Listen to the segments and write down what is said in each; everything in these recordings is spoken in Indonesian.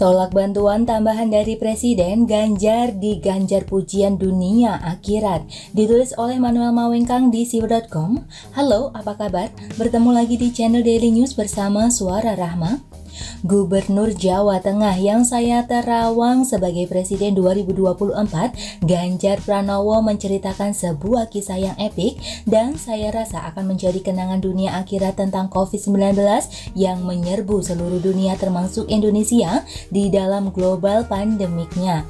Tolak bantuan tambahan dari Presiden, Ganjar diganjar pujian dunia akhirat. Ditulis oleh Manuel Mawengkang di siwer.com. Halo, apa kabar? Bertemu lagi di channel Daily News bersama Suara Rahma. Gubernur Jawa Tengah yang saya terawang sebagai Presiden 2024, Ganjar Pranowo menceritakan sebuah kisah yang epik dan saya rasa akan menjadi kenangan dunia akhirat tentang COVID-19 yang menyerbu seluruh dunia termasuk Indonesia di dalam global pandemiknya.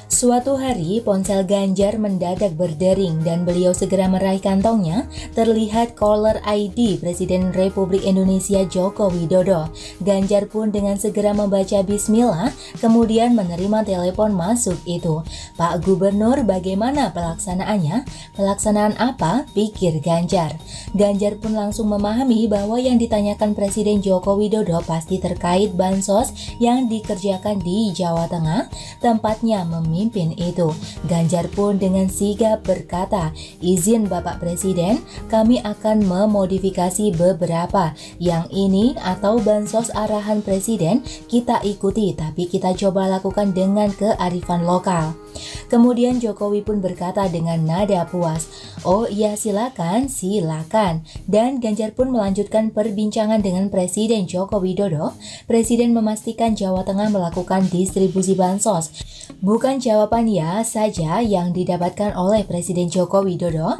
Suatu hari, ponsel Ganjar mendadak berdering dan beliau segera meraih kantongnya. Terlihat caller ID Presiden Republik Indonesia Joko Widodo. Ganjar pun dengan segera membaca bismillah, kemudian menerima telepon masuk itu. Pak Gubernur, bagaimana pelaksanaannya? Pelaksanaan apa? Pikir Ganjar. Ganjar pun langsung memahami bahwa yang ditanyakan Presiden Joko Widodo pasti terkait bansos yang dikerjakan di Jawa Tengah, tempatnya memimpin itu. Ganjar pun dengan sigap berkata, izin Bapak Presiden, kami akan memodifikasi beberapa. Yang ini atau bansos arahan Presiden kita ikuti, tapi kita coba lakukan dengan kearifan lokal. Kemudian Jokowi pun berkata dengan nada puas, oh iya silakan. Dan Ganjar pun melanjutkan perbincangan dengan Presiden Joko Widodo. Presiden memastikan Jawa Tengah melakukan distribusi bansos. Bukan jawaban ya saja yang didapatkan oleh Presiden Joko Widodo.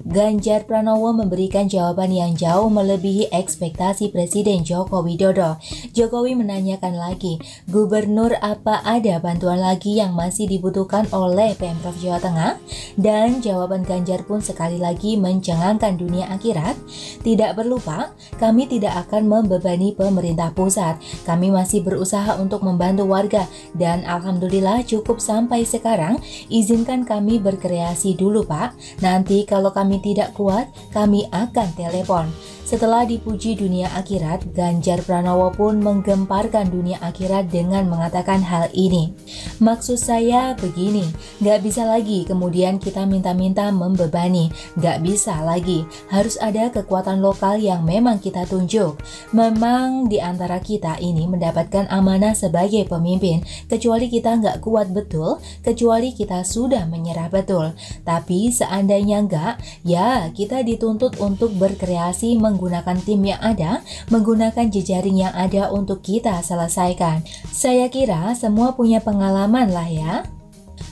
Ganjar Pranowo memberikan jawaban yang jauh melebihi ekspektasi Presiden Joko Widodo. Jokowi menanyakan lagi, Gubernur, apa ada bantuan lagi yang masih dibutuhkan oleh Pemprov Jawa Tengah? Dan jawaban Ganjar pun sekali lagi mencengangkan dunia akhirat. Tidak perlu Pak, kami tidak akan membebani pemerintah pusat. Kami masih berusaha untuk membantu warga dan alhamdulillah cukup sampai sekarang. Izinkan kami berkreasi dulu Pak. Nanti kalau kami tidak kuat, kami akan telepon. Setelah dipuji dunia akhirat, Ganjar Pranowo pun menggemparkan dunia akhirat dengan mengatakan hal ini. Maksud saya begini, gak bisa lagi kemudian kita minta-minta membebani. Gak bisa lagi, harus ada kekuatan lokal yang memang kita tunjuk. Memang di antara kita ini mendapatkan amanah sebagai pemimpin, kecuali kita gak kuat betul, kecuali kita sudah menyerah betul. Tapi seandainya enggak, ya kita dituntut untuk berkreasi menggunakan tim yang ada, menggunakan jejaring yang ada untuk kita selesaikan. Saya kira semua punya pengalaman lah ya.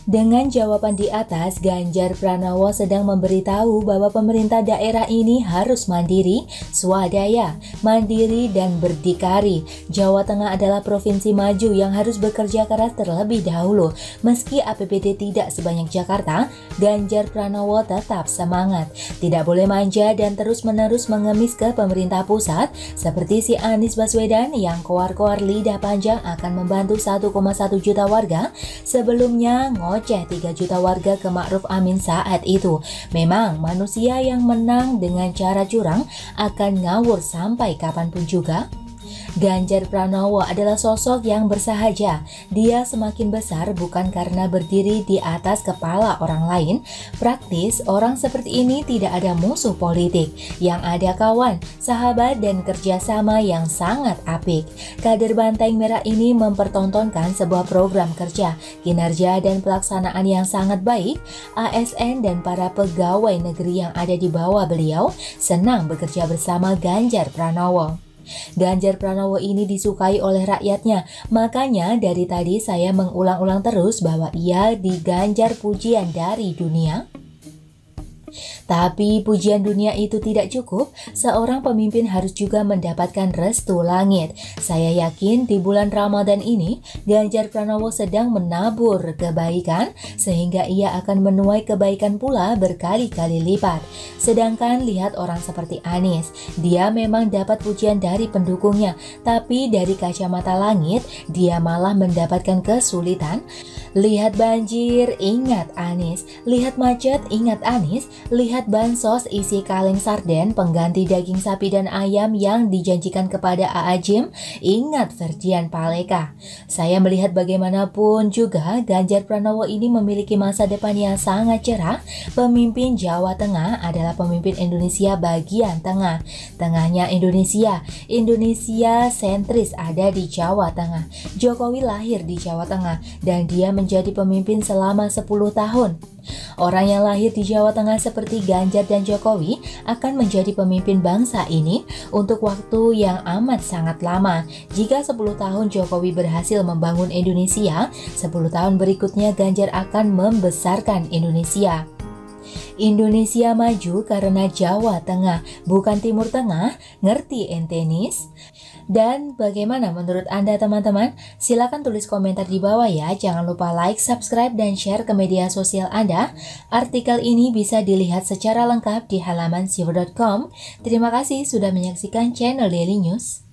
Dengan jawaban di atas, Ganjar Pranowo sedang memberitahu bahwa pemerintah daerah ini harus mandiri, swadaya, mandiri dan berdikari. Jawa Tengah adalah provinsi maju yang harus bekerja keras terlebih dahulu. Meski APBD tidak sebanyak Jakarta, Ganjar Pranowo tetap semangat. Tidak boleh manja dan terus-menerus mengemis ke pemerintah pusat, seperti si Anies Baswedan yang koar-koar lidah panjang akan membantu 1,1 juta warga. Sebelumnya ngoceh 3 juta warga ke Ma'ruf Amin saat itu. Memang manusia yang menang dengan cara curang akan ngawur sampai kapanpun juga. Ganjar Pranowo adalah sosok yang bersahaja. Dia semakin besar bukan karena berdiri di atas kepala orang lain. Praktis, orang seperti ini tidak ada musuh politik. Yang ada kawan, sahabat dan kerjasama yang sangat apik. Kader Banteng Merah ini mempertontonkan sebuah program kerja, kinerja dan pelaksanaan yang sangat baik. ASN dan para pegawai negeri yang ada di bawah beliau senang bekerja bersama Ganjar Pranowo. Ganjar Pranowo ini disukai oleh rakyatnya, makanya dari tadi saya mengulang-ulang terus bahwa ia diganjar pujian dari dunia. Tapi pujian dunia itu tidak cukup, seorang pemimpin harus juga mendapatkan restu langit. Saya yakin di bulan Ramadan ini, Ganjar Pranowo sedang menabur kebaikan, sehingga ia akan menuai kebaikan pula berkali-kali lipat. Sedangkan lihat orang seperti Anies, dia memang dapat pujian dari pendukungnya, tapi dari kacamata langit, dia malah mendapatkan kesulitan. Lihat banjir, ingat Anies. Lihat macet, ingat Anies. Lihat melihat bansos isi kaleng sarden pengganti daging sapi dan ayam yang dijanjikan kepada AA Jim, ingat Ferdian Paleka. Saya melihat bagaimanapun juga Ganjar Pranowo ini memiliki masa depan yang sangat cerah. Pemimpin Jawa Tengah adalah pemimpin Indonesia bagian tengah. Tengahnya Indonesia sentris ada di Jawa Tengah. Jokowi lahir di Jawa Tengah dan dia menjadi pemimpin selama 10 tahun. Orang yang lahir di Jawa Tengah seperti Ganjar dan Jokowi akan menjadi pemimpin bangsa ini untuk waktu yang amat sangat lama. Jika 10 tahun Jokowi berhasil membangun Indonesia, 10 tahun berikutnya Ganjar akan membesarkan Indonesia. Indonesia maju karena Jawa Tengah, bukan Timur Tengah. Ngerti entenis? Dan bagaimana menurut Anda teman-teman? Silakan tulis komentar di bawah ya. Jangan lupa like, subscribe, dan share ke media sosial Anda. Artikel ini bisa dilihat secara lengkap di halaman sivo.com. Terima kasih sudah menyaksikan channel Daily News.